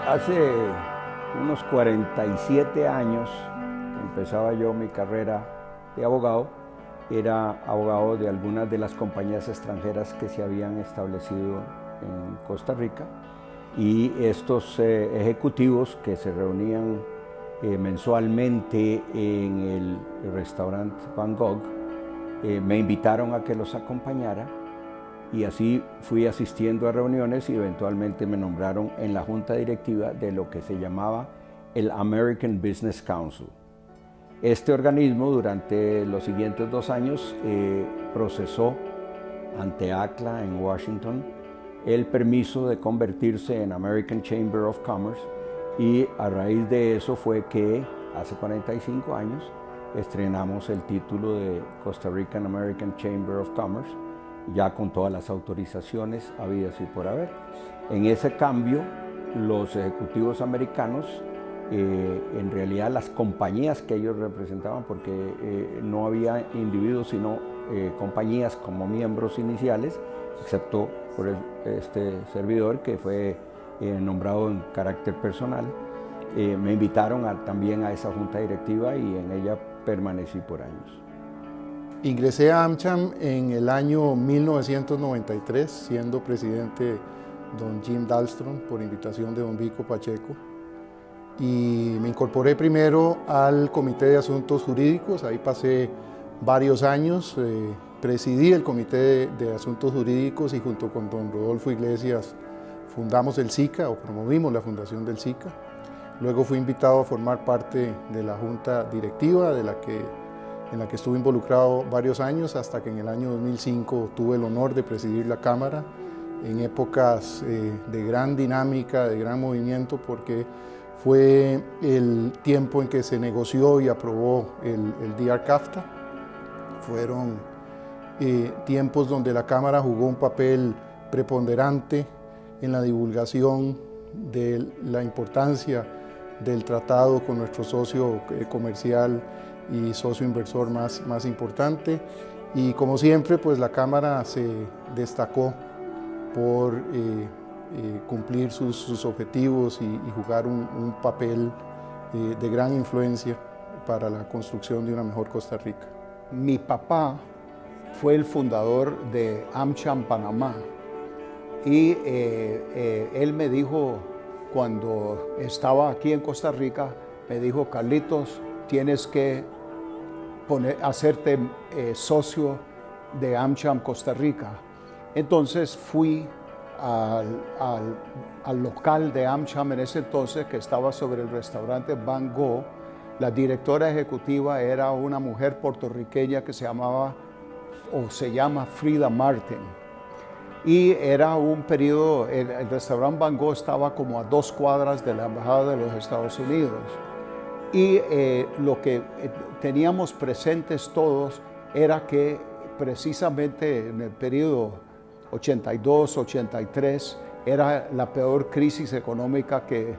Hace unos 47 años empezaba yo mi carrera de abogado. Era abogado de algunas de las compañías extranjeras que se habían establecido en Costa Rica, y estos ejecutivos que se reunían mensualmente en el restaurante Van Gogh me invitaron a que los acompañara, y así fui asistiendo a reuniones y eventualmente me nombraron en la junta directiva de lo que se llamaba el American Business Council. Este organismo durante los siguientes 2 años procesó ante ACLA en Washington el permiso de convertirse en American Chamber of Commerce, y a raíz de eso fue que hace 45 años estrenamos el título de Costa Rican American Chamber of Commerce, ya con todas las autorizaciones habidas y por haber. En ese cambio, los ejecutivos americanos, en realidad las compañías que ellos representaban, porque no había individuos sino compañías como miembros iniciales, excepto por este servidor que fue nombrado en carácter personal, me invitaron también a esa junta directiva y en ella permanecí por años. Ingresé a AmCham en el año 1993, siendo presidente don Jim Dahlstrom por invitación de don Vico Pacheco, y me incorporé primero al Comité de Asuntos Jurídicos. Ahí pasé varios años, presidí el Comité de Asuntos Jurídicos y junto con don Rodolfo Iglesias fundamos el SICA, o promovimos la fundación del SICA. Luego fui invitado a formar parte de la junta directiva en la que estuve involucrado varios años, hasta que en el año 2005 tuve el honor de presidir la Cámara en épocas de gran dinámica, de gran movimiento, porque fue el tiempo en que se negoció y aprobó el DR-CAFTA. Fueron tiempos donde la Cámara jugó un papel preponderante en la divulgación de la importancia del tratado con nuestro socio comercial y socio inversor más importante, y como siempre pues la Cámara se destacó por cumplir sus objetivos y jugar un papel de gran influencia para la construcción de una mejor Costa Rica. Mi papá fue el fundador de AmCham Panamá, y él me dijo, cuando estaba aquí en Costa Rica, me dijo: Carlitos, tienes que hacerte socio de AmCham Costa Rica. Entonces fui al local de AmCham en ese entonces, que estaba sobre el restaurante Van Gogh. La directora ejecutiva era una mujer puertorriqueña que se llama Frida Martin. Y era un periodo, el restaurante Van Gogh estaba como a 2 cuadras de la Embajada de los Estados Unidos. Y lo que teníamos presentes todos era que precisamente en el periodo 82-83 era la peor crisis económica que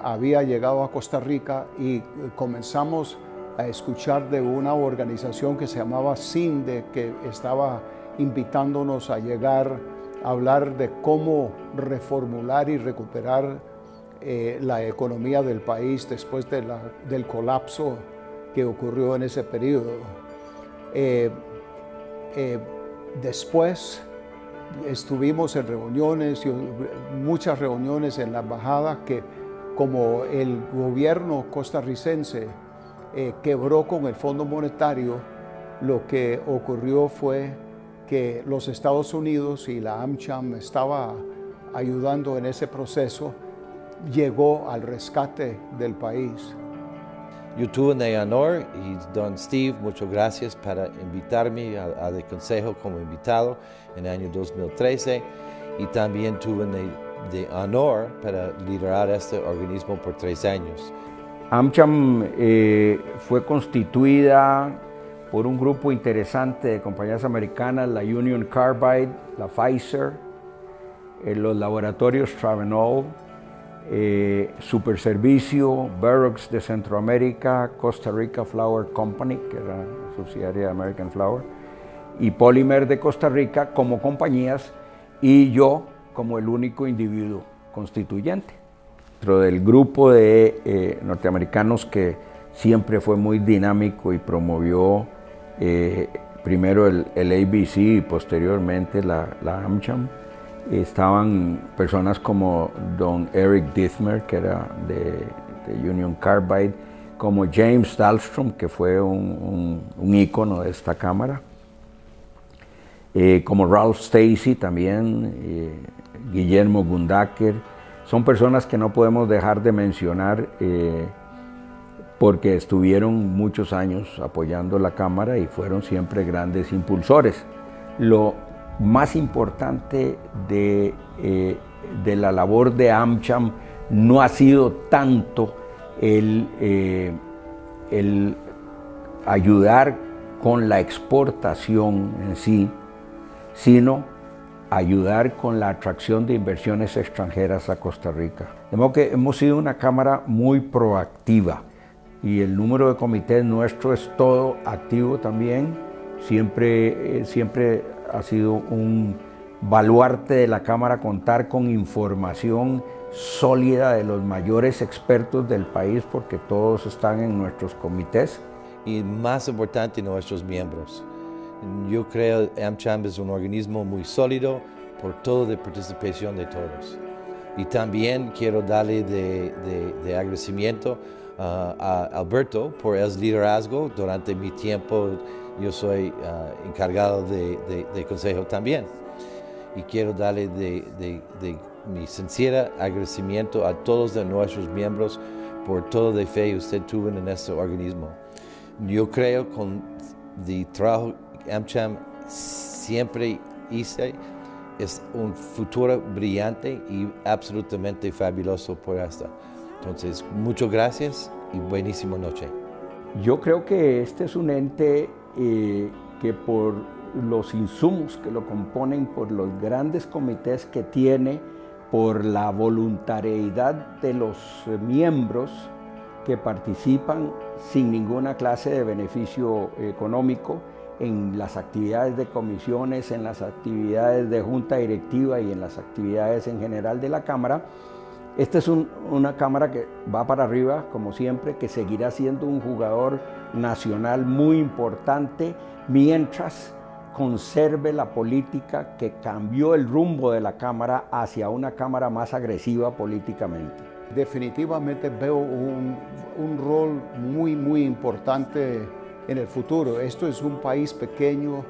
había llegado a Costa Rica, y comenzamos a escuchar de una organización que se llamaba CINDE, que estaba invitándonos a llegar a hablar de cómo reformular y recuperar la economía del país después del colapso que ocurrió en ese periodo. Después estuvimos en reuniones, muchas reuniones en la embajada, que como el gobierno costarricense quebró con el Fondo Monetario, lo que ocurrió fue que los Estados Unidos, y la AmCham estaba ayudando en ese proceso, llegó al rescate del país. Yo tuve el honor, y don Steve, muchas gracias para invitarme al consejo como invitado en el año 2013, y también tuve el honor para liderar este organismo por 3 años. AmCham fue constituida por un grupo interesante de compañías americanas: la Union Carbide, la Pfizer, los laboratorios Travenol, Superservicio, Xerox de Centroamérica, Costa Rica Flour Company, que era subsidiaria de American Flour, y Polymer de Costa Rica como compañías, y yo como el único individuo constituyente. Dentro del grupo de norteamericanos que siempre fue muy dinámico y promovió primero el ABC y posteriormente la AmCham, estaban personas como don Eric Dithmer, que era de Union Carbide, como James Dahlstrom, que fue un ícono de esta cámara, como Ralph Stacey también, Guillermo Gundaker. Son personas que no podemos dejar de mencionar porque estuvieron muchos años apoyando la cámara y fueron siempre grandes impulsores. Lo más importante de la labor de AmCham no ha sido tanto el ayudar con la exportación en sí, sino ayudar con la atracción de inversiones extranjeras a Costa Rica. De modo que hemos sido una cámara muy proactiva y el número de comités nuestro es todo activo también. Siempre ha sido un baluarte de la cámara contar con información sólida de los mayores expertos del país, porque todos están en nuestros comités. Y más importante, nuestros miembros. Yo creo que AmCham es un organismo muy sólido por toda la participación de todos. Y también quiero darle de agradecimiento a Alberto por el liderazgo. Durante mi tiempo yo soy encargado de consejo también. Y quiero darle mi sincero agradecimiento a todos de nuestros miembros por toda la fe que usted tuvo en este organismo. Yo creo con el trabajo que AmCham siempre hice es un futuro brillante y absolutamente fabuloso por esto. Entonces, muchas gracias y buenísima noche. Yo creo que este es un ente que por los insumos que lo componen, por los grandes comités que tiene, por la voluntariedad de los miembros que participan sin ninguna clase de beneficio económico en las actividades de comisiones, en las actividades de junta directiva y en las actividades en general de la Cámara. Esta es una Cámara que va para arriba, como siempre, que seguirá siendo un jugador nacional muy importante mientras conserve la política que cambió el rumbo de la Cámara hacia una Cámara más agresiva políticamente. Definitivamente veo un rol muy importante en el futuro. Esto es un país pequeño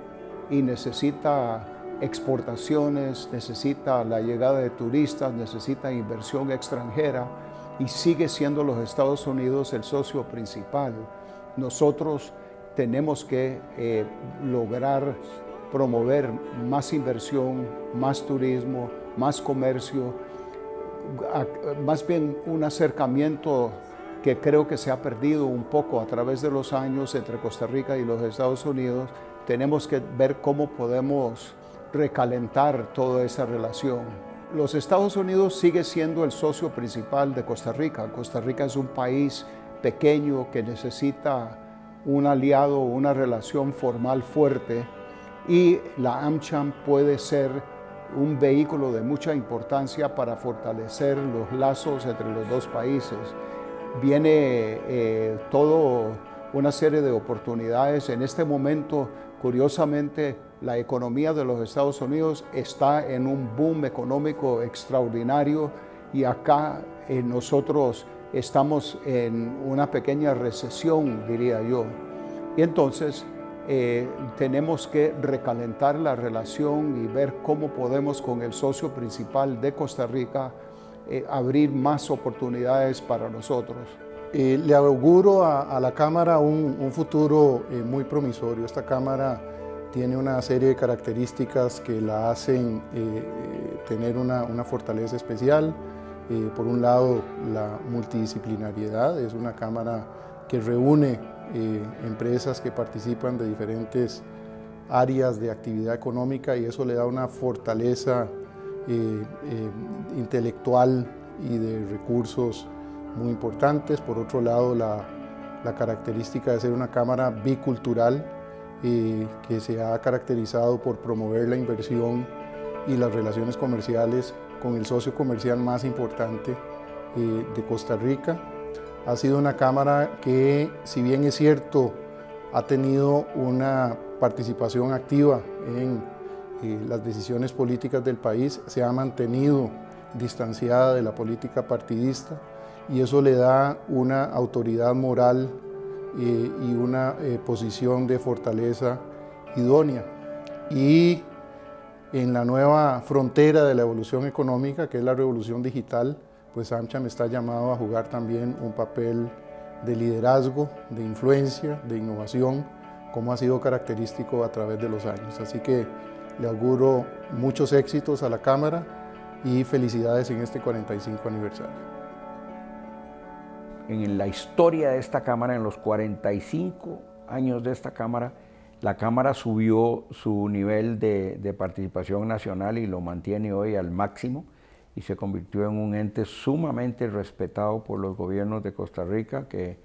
y necesita exportaciones, necesita la llegada de turistas, necesita inversión extranjera y sigue siendo los Estados Unidos el socio principal. Nosotros tenemos que lograr promover más inversión, más turismo, más comercio, más bien un acercamiento que creo que se ha perdido un poco a través de los años entre Costa Rica y los Estados Unidos. Tenemos que ver cómo podemos recalentar toda esa relación. Los Estados Unidos sigue siendo el socio principal de Costa Rica. Costa Rica es un país pequeño que necesita un aliado, una relación formal fuerte, y la AmCham puede ser un vehículo de mucha importancia para fortalecer los lazos entre los dos países. Viene toda una serie de oportunidades. En este momento, curiosamente, la economía de los Estados Unidos está en un boom económico extraordinario y acá nosotros estamos en una pequeña recesión, diría yo. Y entonces tenemos que recalentar la relación y ver cómo podemos con el socio principal de Costa Rica abrir más oportunidades para nosotros. Le auguro a la Cámara un futuro muy promisorio. Esta Cámara tiene una serie de características que la hacen tener una fortaleza especial. Por un lado, la multidisciplinariedad. Es una Cámara que reúne empresas que participan de diferentes áreas de actividad económica, y eso le da una fortaleza intelectual y de recursos muy importantes. Por otro lado, la característica de ser una Cámara bicultural que se ha caracterizado por promover la inversión y las relaciones comerciales con el socio comercial más importante de Costa Rica. Ha sido una Cámara que, si bien es cierto, ha tenido una participación activa en las decisiones políticas del país, se ha mantenido distanciada de la política partidista y eso le da una autoridad moral y una posición de fortaleza idónea. Y en la nueva frontera de la evolución económica, que es la revolución digital, pues AmCham está llamado a jugar también un papel de liderazgo, de influencia, de innovación, como ha sido característico a través de los años. Así que le auguro muchos éxitos a la Cámara y felicidades en este 45 aniversario. En la historia de esta Cámara, en los 45 años de esta Cámara, la Cámara subió su nivel de participación nacional y lo mantiene hoy al máximo y se convirtió en un ente sumamente respetado por los gobiernos de Costa Rica que,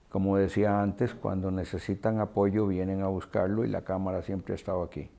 como decía antes, cuando necesitan apoyo vienen a buscarlo y la Cámara siempre ha estado aquí.